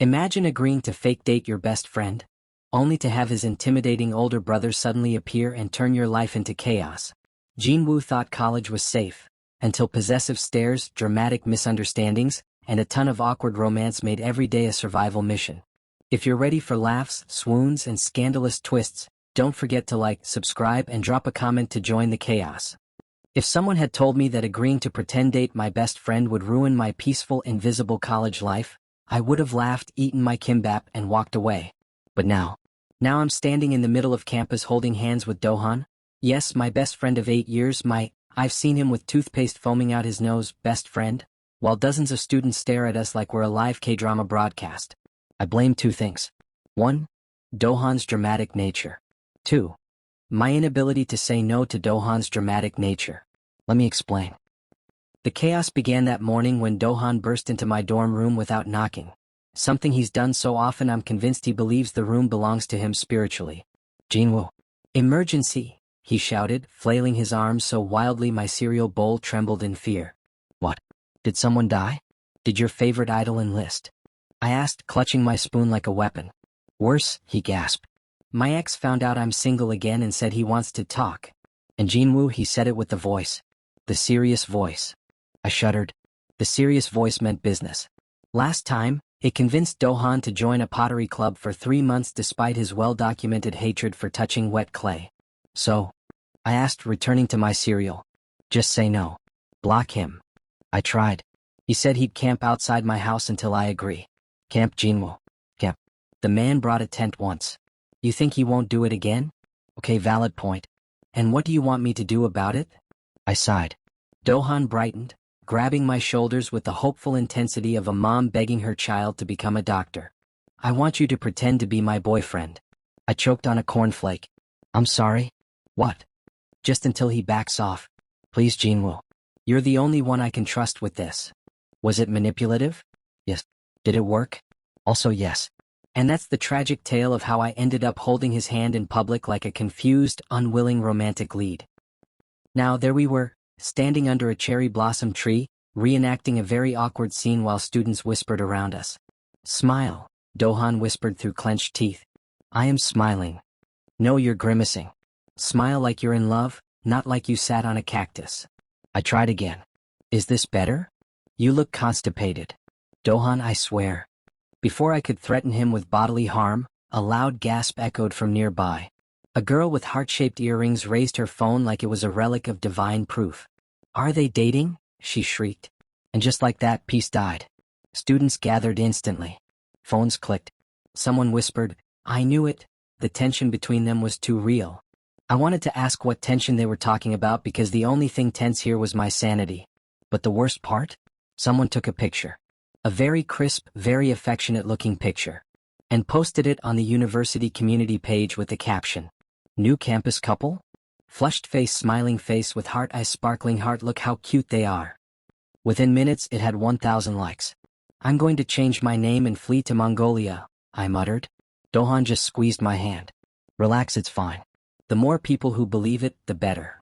Imagine agreeing to fake date your best friend, only to have his intimidating older brother suddenly appear and turn your life into chaos. Jinwoo thought college was safe, until possessive stares, dramatic misunderstandings, and a ton of awkward romance made every day a survival mission. If you're ready for laughs, swoons, and scandalous twists, don't forget to like, subscribe, and drop a comment to join the chaos. If someone had told me that agreeing to pretend date my best friend would ruin my peaceful, invisible college life, I would have laughed, eaten my kimbap, and walked away. But now I'm standing in the middle of campus holding hands with Dohan. Yes, my best friend of 8 years, I've seen him with toothpaste foaming out his nose, best friend, while dozens of students stare at us like we're a live Kdrama broadcast. I blame 2 things. 1. Dohan's dramatic nature. 2. My inability to say no to Dohan's dramatic nature. Let me explain. The chaos began that morning when Dohan burst into my dorm room without knocking. Something he's done so often I'm convinced he believes the room belongs to him spiritually. Jinwoo. Emergency, he shouted, flailing his arms so wildly my cereal bowl trembled in fear. What? Did someone die? Did your favorite idol enlist? I asked, clutching my spoon like a weapon. Worse, he gasped. My ex found out I'm single again and said he wants to talk. And Jinwoo, he said it with the voice. The serious voice. I shuddered. The serious voice meant business. Last time, it convinced Dohan to join a pottery club for 3 months despite his well-documented hatred for touching wet clay. So, I asked, returning to my cereal. Just say no. Block him. I tried. He said he'd camp outside my house until I agree. Camp, Jinwoo. Camp. The man brought a tent once. You think he won't do it again? Okay, valid point. And what do you want me to do about it? I sighed. Dohan brightened, grabbing my shoulders with the hopeful intensity of a mom begging her child to become a doctor. I want you to pretend to be my boyfriend. I choked on a cornflake. I'm sorry? What? Just until he backs off. Please, Jinwoo. You're the only one I can trust with this. Was it manipulative? Yes. Did it work? Also yes. And that's the tragic tale of how I ended up holding his hand in public like a confused, unwilling romantic lead. Now there we were, standing under a cherry blossom tree, reenacting a very awkward scene while students whispered around us. Smile, Dohan whispered through clenched teeth. I am smiling. No, you're grimacing. Smile like you're in love, not like you sat on a cactus. I tried again. Is this better? You look constipated. Dohan, I swear. Before I could threaten him with bodily harm, a loud gasp echoed from nearby. A girl with heart-shaped earrings raised her phone like it was a relic of divine proof. Are they dating? She shrieked. And just like that, peace died. Students gathered instantly. Phones clicked. Someone whispered, I knew it. The tension between them was too real. I wanted to ask what tension they were talking about because the only thing tense here was my sanity. But the worst part? Someone took a picture. A very crisp, very affectionate-looking picture. And posted it on the university community page with the caption. New campus couple? Flushed face, smiling face with heart eyes, sparkling heart, look how cute they are. Within minutes it had 1,000 likes. I'm going to change my name and flee to Mongolia, I muttered. Dohan just squeezed my hand. Relax, it's fine. The more people who believe it, the better.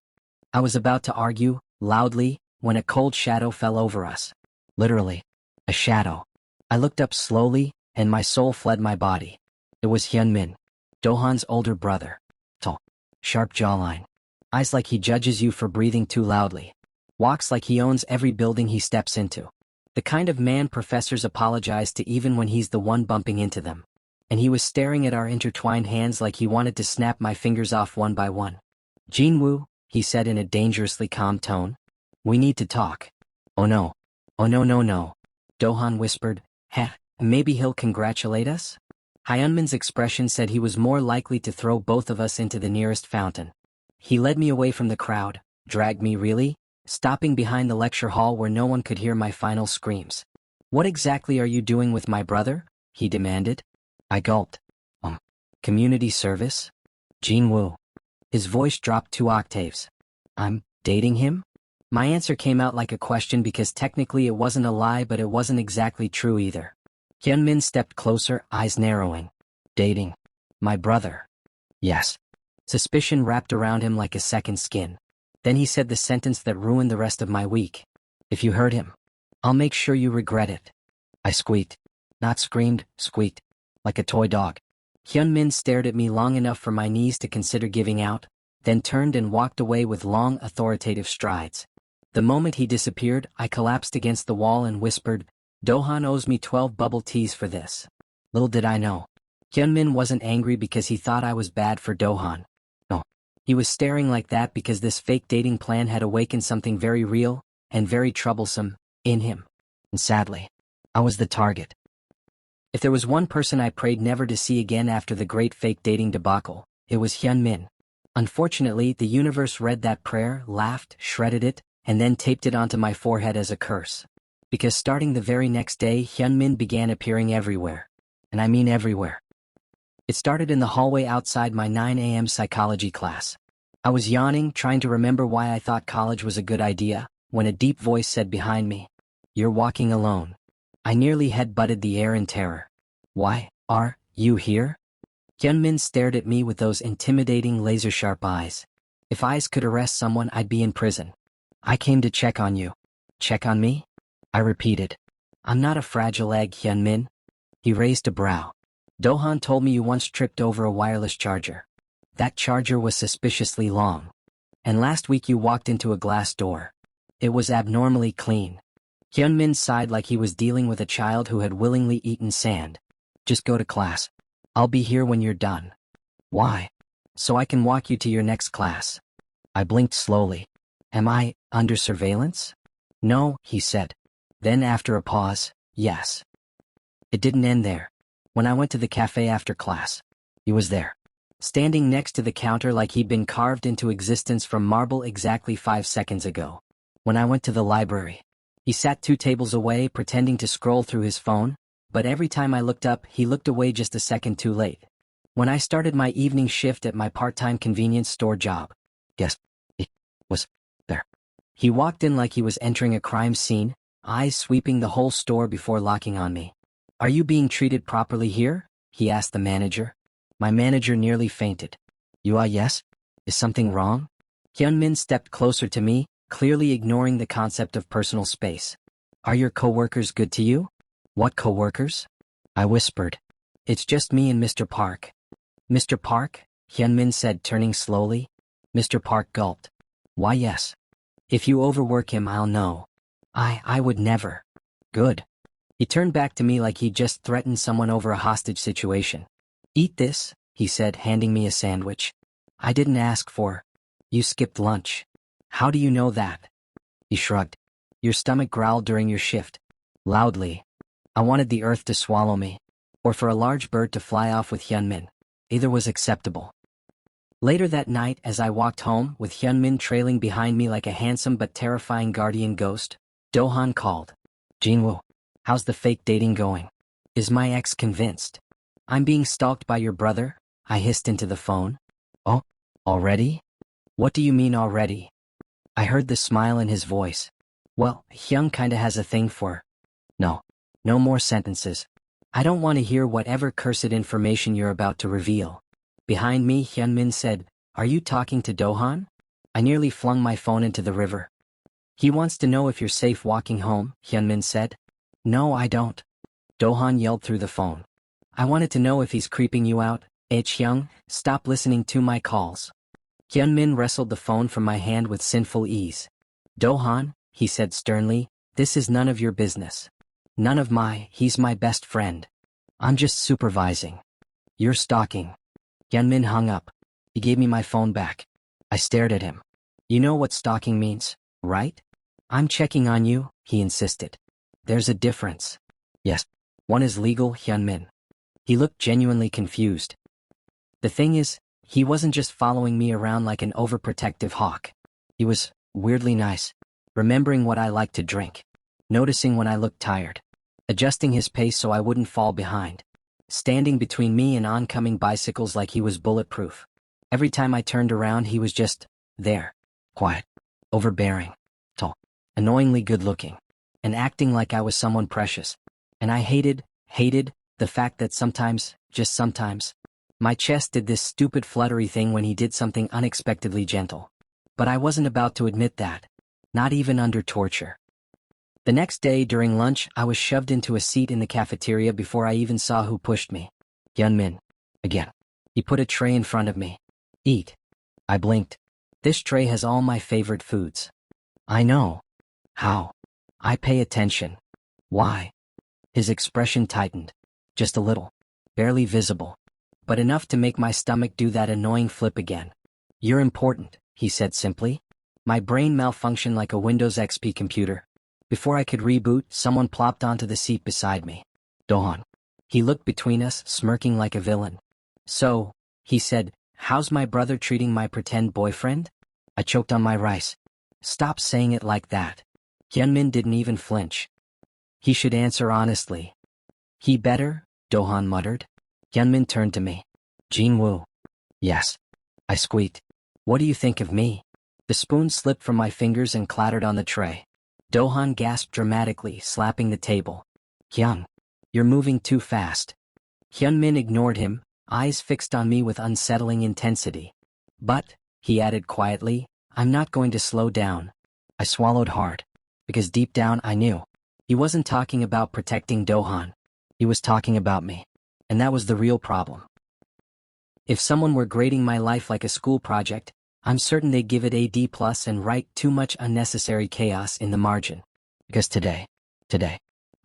I was about to argue, loudly, when a cold shadow fell over us. Literally. A shadow. I looked up slowly, and my soul fled my body. It was Hyunmin, Dohan's older brother. Tall. Sharp jawline. Eyes like he judges you for breathing too loudly. Walks like he owns every building he steps into. The kind of man professors apologize to even when he's the one bumping into them. And he was staring at our intertwined hands like he wanted to snap my fingers off one by one. Jinwoo, he said in a dangerously calm tone. We need to talk. Oh no. Oh no no no. Dohan whispered, heh, maybe he'll congratulate us? Hyunmin's expression said he was more likely to throw both of us into the nearest fountain. He led me away from the crowd, dragged me really, stopping behind the lecture hall where no one could hear my final screams. What exactly are you doing with my brother? He demanded. I gulped. Community service? Jinwoo. His voice dropped 2 octaves. I'm dating him? My answer came out like a question because technically it wasn't a lie, but it wasn't exactly true either. Hyunmin stepped closer, eyes narrowing. Dating. My brother. Yes. Suspicion wrapped around him like a second skin. Then he said the sentence that ruined the rest of my week. If you hurt him, I'll make sure you regret it. I squeaked. Not screamed, squeaked. Like a toy dog. Hyunmin stared at me long enough for my knees to consider giving out, then turned and walked away with long, authoritative strides. The moment he disappeared, I collapsed against the wall and whispered, "Dohan owes me 12 bubble teas for this." Little did I know. Hyunmin wasn't angry because he thought I was bad for Dohan. No. He was staring like that because this fake dating plan had awakened something very real, and very troublesome, in him. And sadly, I was the target. If there was one person I prayed never to see again after the great fake dating debacle, it was Hyunmin. Unfortunately, the universe read that prayer, laughed, shredded it, and then taped it onto my forehead as a curse. Because starting the very next day, Hyunmin began appearing everywhere. And I mean everywhere. It started in the hallway outside my 9 a.m. psychology class. I was yawning, trying to remember why I thought college was a good idea, when a deep voice said behind me, "You're walking alone." I nearly head-butted the air in terror. "Why are you here?" Hyunmin stared at me with those intimidating laser-sharp eyes. If eyes could arrest someone, I'd be in prison. "I came to check on you." "Check on me?" I repeated. "I'm not a fragile egg, Hyunmin." He raised a brow. "Dohan told me you once tripped over a wireless charger. That charger was suspiciously long. And last week you walked into a glass door. It was abnormally clean." Hyunmin sighed like he was dealing with a child who had willingly eaten sand. "Just go to class. I'll be here when you're done." "Why?" "So I can walk you to your next class." I blinked slowly. "Am I under surveillance?" "No," he said. Then after a pause, "Yes." It didn't end there. When I went to the cafe after class, he was there. Standing next to the counter like he'd been carved into existence from marble exactly 5 seconds ago. When I went to the library, he sat 2 tables away pretending to scroll through his phone, but every time I looked up, he looked away just a second too late. When I started my evening shift at my part-time convenience store job, yes, he was there. He walked in like he was entering a crime scene, eyes sweeping the whole store before locking on me. "Are you being treated properly here?" he asked the manager. My manager nearly fainted. "You are, yes? Is something wrong?" Hyunmin stepped closer to me, clearly ignoring the concept of personal space. "Are your coworkers good to you?" "What coworkers?" I whispered. "It's just me and Mr. Park." "Mr. Park?" Hyunmin said, turning slowly. Mr. Park gulped. "Why, yes. If you overwork him, I'll know." I would never." "Good." He turned back to me like he'd just threatened someone over a hostage situation. "Eat this," he said, handing me a sandwich. "I didn't ask for." "You skipped lunch." "How do you know that?" He shrugged. "Your stomach growled during your shift." Loudly. I wanted the earth to swallow me, or for a large bird to fly off with Hyunmin. Either was acceptable. Later that night, as I walked home, with Hyunmin trailing behind me like a handsome but terrifying guardian ghost, Dohan called. "Jinwoo, how's the fake dating going? Is my ex convinced?" "I'm being stalked by your brother," I hissed into the phone. "Oh, already? What do you mean already?" I heard the smile in his voice. "Well, Hyung kinda has a thing for..." "No. No more sentences. I don't want to hear whatever cursed information you're about to reveal." Behind me, Hyunmin said, "Are you talking to Dohan?" I nearly flung my phone into the river. "He wants to know if you're safe walking home," Hyunmin said. "No, I don't." Dohan yelled through the phone. "I wanted to know if he's creeping you out. Hyung, stop listening to my calls." Hyunmin wrestled the phone from my hand with sinful ease. "Dohan," he said sternly, "this is none of your business." "None of he's my best friend. I'm just supervising." "You're stalking." Hyunmin hung up. He gave me my phone back. I stared at him. "You know what stalking means, right?" "I'm checking on you," he insisted. "There's a difference." "Yes. One is legal, Hyunmin." He looked genuinely confused. The thing is, he wasn't just following me around like an overprotective hawk. He was weirdly nice, remembering what I liked to drink, noticing when I looked tired, adjusting his pace so I wouldn't fall behind, standing between me and oncoming bicycles like he was bulletproof. Every time I turned around, he was just there, quiet, overbearing, tall, annoyingly good-looking, and acting like I was someone precious. And I hated the fact that sometimes, just sometimes, my chest did this stupid fluttery thing when he did something unexpectedly gentle. But I wasn't about to admit that, not even under torture. The next day during lunch, I was shoved into a seat in the cafeteria before I even saw who pushed me. Hyunmin. Again. He put a tray in front of me. Eat. I blinked. This tray has all my favorite foods. I know. How? I pay attention. Why? His expression tightened. Just a little. Barely visible. But enough to make my stomach do that annoying flip again. You're important, he said simply. My brain malfunctioned like a Windows XP computer. Before I could reboot, someone plopped onto the seat beside me. Dohan. He looked between us, smirking like a villain. So, he said, how's my brother treating my pretend boyfriend? I choked on my rice. Stop saying it like that. Hyunmin didn't even flinch. He should answer honestly. He better, Dohan muttered. Hyunmin turned to me. Jinwoo. Yes. I squeaked. What do you think of me? The spoon slipped from my fingers and clattered on the tray. Dohan gasped dramatically, slapping the table. Hyun. You're moving too fast. Hyunmin ignored him, eyes fixed on me with unsettling intensity. But, he added quietly, I'm not going to slow down. I swallowed hard. Because deep down I knew. He wasn't talking about protecting Dohan. He was talking about me. And that was the real problem. If someone were grading my life like a school project, I'm certain they'd give it a D+ and write too much unnecessary chaos in the margin. Because today,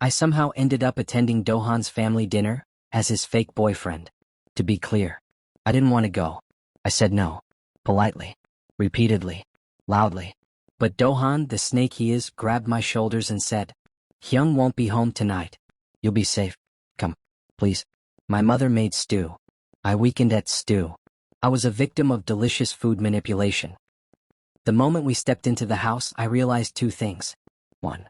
I somehow ended up attending Dohan's family dinner as his fake boyfriend. To be clear, I didn't want to go. I said no. Politely. Repeatedly. Loudly. But Dohan, the snake he is, grabbed my shoulders and said, Hyung won't be home tonight. You'll be safe. Come, please. My mother made stew. I weakened at stew. I was a victim of delicious food manipulation. The moment we stepped into the house, I realized two things. 1.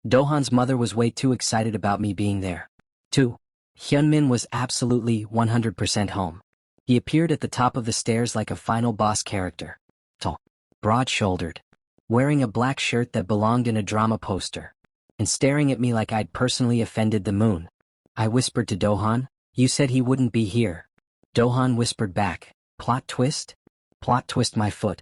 Dohan's mother was way too excited about me being there. 2. Hyunmin was absolutely 100% home. He appeared at the top of the stairs like a final boss character. Tall. Broad-shouldered. Wearing a black shirt that belonged in a drama poster. And staring at me like I'd personally offended the moon. I whispered to Dohan, you said he wouldn't be here. Dohan whispered back, plot twist? Plot twist my foot.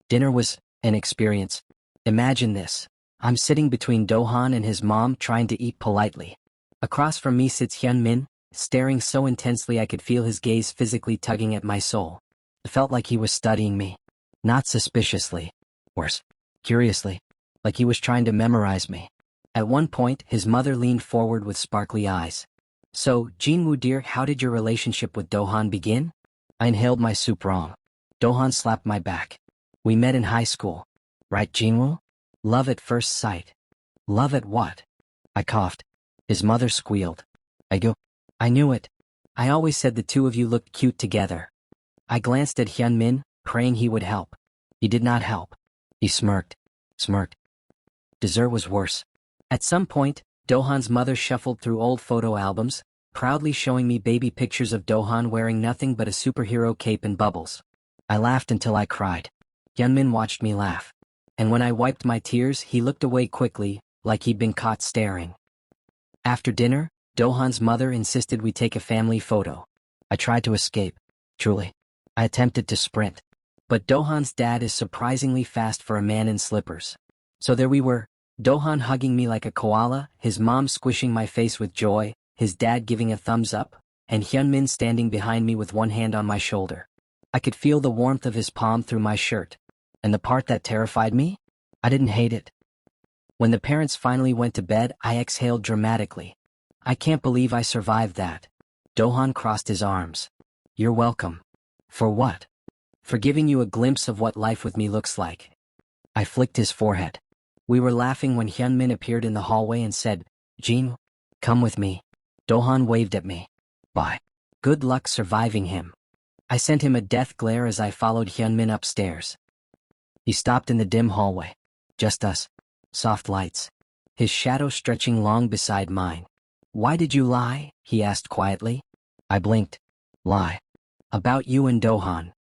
Dinner was an experience. Imagine this. I'm sitting between Dohan and his mom trying to eat politely. Across from me sits Hyunmin, staring so intensely I could feel his gaze physically tugging at my soul. It felt like he was studying me. Not suspiciously. Worse. Curiously. Like he was trying to memorize me. At one point, his mother leaned forward with sparkly eyes. So, Jinwoo dear, how did your relationship with Dohan begin? I inhaled my soup wrong. Dohan slapped my back. We met in high school. Right, Jinwoo? Love at first sight. Love at what? I coughed. His mother squealed. I knew it. I always said the two of you looked cute together. I glanced at Hyunmin, praying he would help. He did not help. He smirked. Dessert was worse. At some point, Dohan's mother shuffled through old photo albums, proudly showing me baby pictures of Dohan wearing nothing but a superhero cape and bubbles. I laughed until I cried. Hyunmin watched me laugh. And when I wiped my tears, he looked away quickly, like he'd been caught staring. After dinner, Dohan's mother insisted we take a family photo. I tried to escape. Truly. I attempted to sprint. But Dohan's dad is surprisingly fast for a man in slippers. So there we were. Dohan hugging me like a koala, his mom squishing my face with joy, his dad giving a thumbs up, and Hyunmin standing behind me with one hand on my shoulder. I could feel the warmth of his palm through my shirt. And the part that terrified me? I didn't hate it. When the parents finally went to bed, I exhaled dramatically. I can't believe I survived that. Dohan crossed his arms. You're welcome. For what? For giving you a glimpse of what life with me looks like. I flicked his forehead. We were laughing when Hyunmin appeared in the hallway and said, Jin, come with me. Dohan waved at me. Bye. Good luck surviving him. I sent him a death glare as I followed Hyunmin upstairs. He stopped in the dim hallway. Just us. Soft lights. His shadow stretching long beside mine. Why did you lie? He asked quietly. I blinked. Lie. About you and Dohan.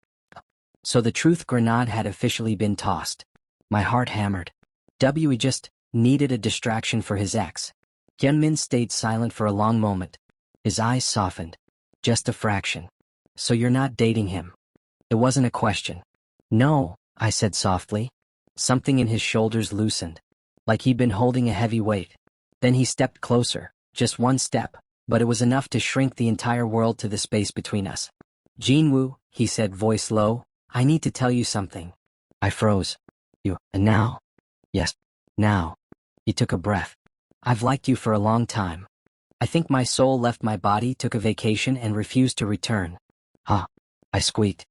So the truth grenade had officially been tossed. My heart hammered. He just needed a distraction for his ex. Hyunmin stayed silent for a long moment. His eyes softened. Just a fraction. So you're not dating him? It wasn't a question. No, I said softly. Something in his shoulders loosened. like he'd been holding a heavy weight. Then he stepped closer, just one step, but it was enough to shrink the entire world to the space between us. Jinwoo, he said, voice low, I need to tell you something. I froze. You, and now? Yes, now. He took a breath. I've liked you for a long time. I think my soul left my body, took a vacation, and refused to return. Huh. I squeaked.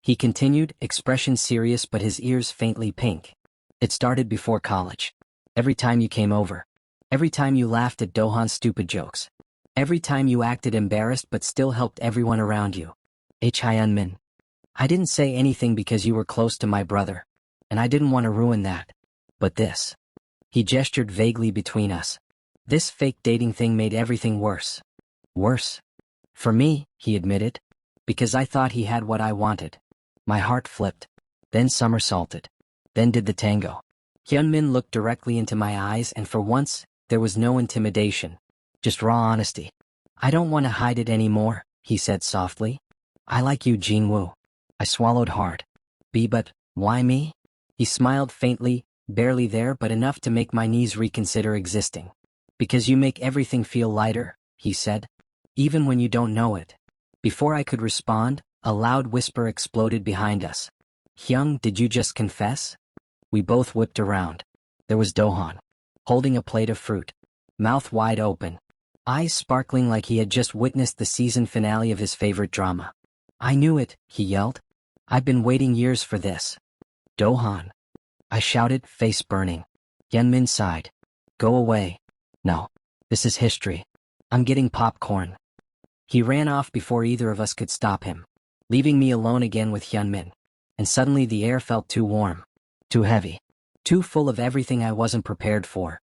He continued, expression serious but his ears faintly pink. It started before college. Every time you came over. Every time you laughed at Dohan's stupid jokes. Every time you acted embarrassed but still helped everyone around you. Hyunmin. I didn't say anything because you were close to my brother, and I didn't want to ruin that. But this. He gestured vaguely between us. This fake dating thing made everything worse. Worse? For me, he admitted. Because I thought he had what I wanted. My heart flipped. Then somersaulted. Then did the tango. Hyunmin looked directly into my eyes, and for once, there was no intimidation. Just raw honesty. I don't want to hide it anymore, he said softly. I like you, Jinwoo. I swallowed hard. But why me? He smiled faintly, barely there but enough to make my knees reconsider existing. Because you make everything feel lighter, he said. Even when you don't know it. Before I could respond, a loud whisper exploded behind us. Hyung, did you just confess? We both whipped around. There was Dohan, holding a plate of fruit, mouth wide open, eyes sparkling like he had just witnessed the season finale of his favorite drama. I knew it, he yelled. I've been waiting years for this. Dohan. I shouted, face burning. Hyunmin sighed. Go away. No. This is history. I'm getting popcorn. He ran off before either of us could stop him, leaving me alone again with Hyunmin. And suddenly the air felt too warm, too heavy, too full of everything I wasn't prepared for.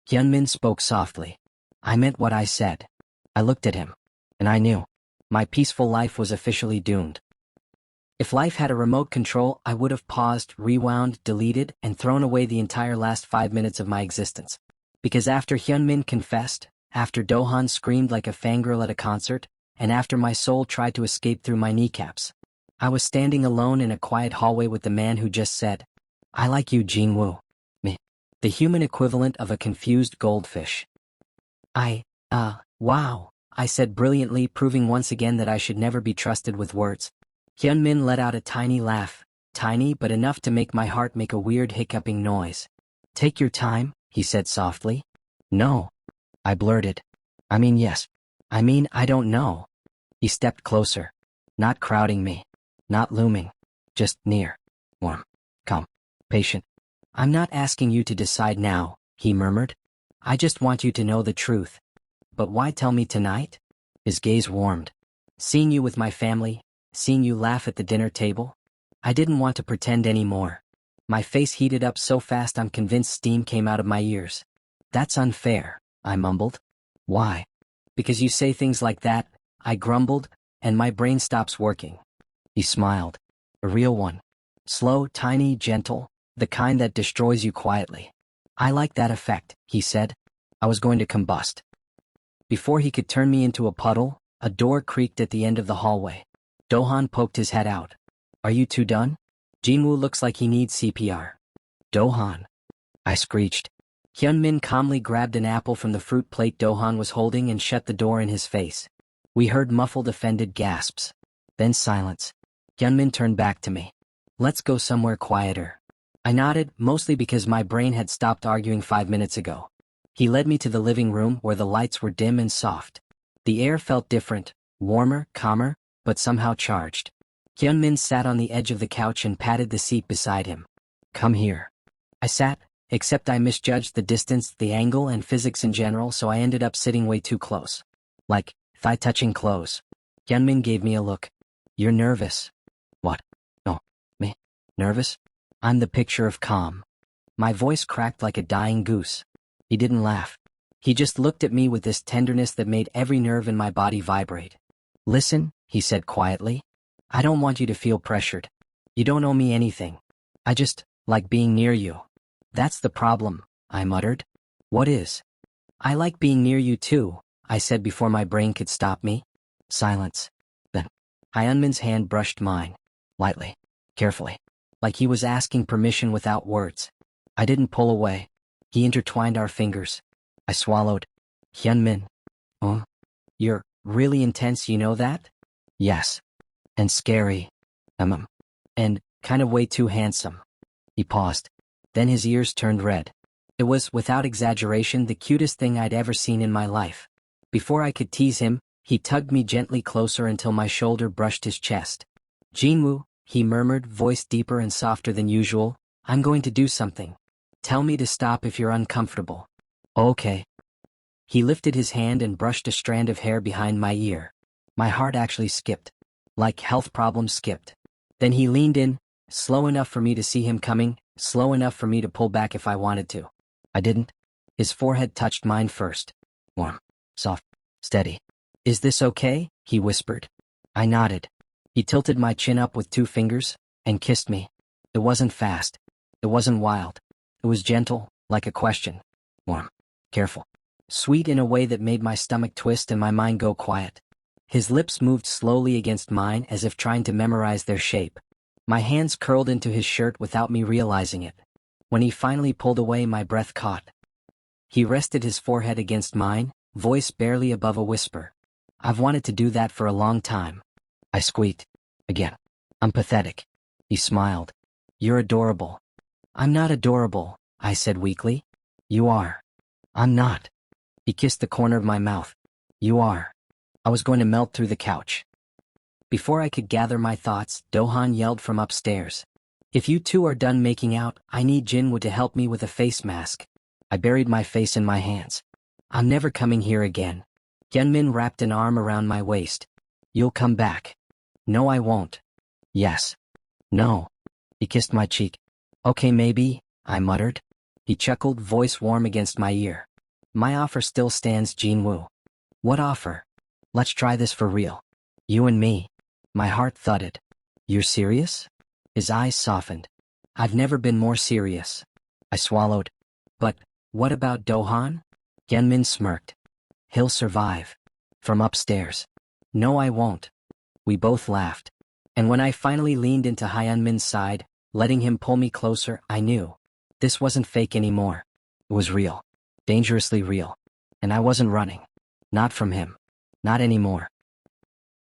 Hyunmin spoke softly. I meant what I said. I looked at him, and I knew. My peaceful life was officially doomed. If life had a remote control, I would have paused, rewound, deleted, and thrown away the entire last 5 minutes of my existence. Because after Hyunmin confessed, after Dohan screamed like a fangirl at a concert, and after my soul tried to escape through my kneecaps, I was standing alone in a quiet hallway with the man who just said, I like you, Jinwoo. Me. The human equivalent of a confused goldfish. Wow, I said brilliantly, proving once again that I should never be trusted with words. Hyunmin let out a tiny laugh, tiny but enough to make my heart make a weird hiccuping noise. Take your time, he said softly. No. I blurted. I mean yes. I mean I don't know. He stepped closer. Not crowding me. Not looming. Just near. Warm. Calm. Patient. I'm not asking you to decide now, he murmured. I just want you to know the truth. But why tell me tonight? His gaze warmed. Seeing you with my family, seeing you laugh at the dinner table, I didn't want to pretend anymore. My face heated up so fast I'm convinced steam came out of my ears. That's unfair, I mumbled. Why? Because you say things like that, I grumbled, and my brain stops working. He smiled. A real one. Slow, tiny, gentle, the kind that destroys you quietly. I like that effect, he said. I was going to combust. Before he could turn me into a puddle, a door creaked at the end of the hallway. Dohan poked his head out. Are you two done? Jinwoo looks like he needs CPR. Dohan. I screeched. Hyunmin calmly grabbed an apple from the fruit plate Dohan was holding and shut the door in his face. We heard muffled offended gasps. Then silence. Hyunmin turned back to me. Let's go somewhere quieter. I nodded, mostly because my brain had stopped arguing 5 minutes ago. He led me to the living room where the lights were dim and soft. The air felt different, warmer, calmer, but somehow charged. Hyunmin sat on the edge of the couch and patted the seat beside him. Come here. I sat, except I misjudged the distance, the angle, and physics in general, so I ended up sitting way too close. Like, thigh-touching close. Hyunmin gave me a look. You're nervous. What? No. Me? Nervous? I'm the picture of calm. My voice cracked like a dying goose. He didn't laugh. He just looked at me with this tenderness that made every nerve in my body vibrate. Listen, he said quietly. I don't want you to feel pressured. You don't owe me anything. I just like being near you. That's the problem, I muttered. What is? I like being near you too, I said before my brain could stop me. Silence. Then, Hyunmin's hand brushed mine. Lightly. Carefully. Like he was asking permission without words. I didn't pull away. He intertwined our fingers. I swallowed. Hyunmin. Oh? You're really intense, you know that? Yes. And scary. And kind of way too handsome. He paused. Then his ears turned red. It was, without exaggeration, the cutest thing I'd ever seen in my life. Before I could tease him, he tugged me gently closer until my shoulder brushed his chest. Jinwoo, he murmured, voice deeper and softer than usual, I'm going to do something. Tell me to stop if you're uncomfortable. Okay. He lifted his hand and brushed a strand of hair behind my ear. My heart actually skipped. Like health problems skipped. Then he leaned in, slow enough for me to see him coming, slow enough for me to pull back if I wanted to. I didn't. His forehead touched mine first. Warm, soft, steady. Is this okay? He whispered. I nodded. He tilted my chin up with 2 fingers and kissed me. It wasn't fast. It wasn't wild. It was gentle, like a question. Warm, careful, sweet in a way that made my stomach twist and my mind go quiet. His lips moved slowly against mine as if trying to memorize their shape. My hands curled into his shirt without me realizing it. When he finally pulled away, my breath caught. He rested his forehead against mine, voice barely above a whisper. I've wanted to do that for a long time. I squeaked. Again. I'm pathetic. He smiled. You're adorable. I'm not adorable, I said weakly. You are. I'm not. He kissed the corner of my mouth. You are. I was going to melt through the couch. Before I could gather my thoughts, Dohan yelled from upstairs. If you two are done making out, I need Jinwoo to help me with a face mask. I buried my face in my hands. I'm never coming here again. Hyunmin wrapped an arm around my waist. You'll come back. No, I won't. Yes. No. He kissed my cheek. Okay, maybe, I muttered. He chuckled, voice warm against my ear. My offer still stands, Jinwoo. What offer? Let's try this for real. You and me. My heart thudded. You're serious? His eyes softened. I've never been more serious. I swallowed. But, what about Dohan? Hyunmin smirked. He'll survive. From upstairs. No, I won't. We both laughed. And when I finally leaned into Hyunmin's side, letting him pull me closer, I knew. This wasn't fake anymore. It was real. Dangerously real. And I wasn't running. Not from him. Not anymore.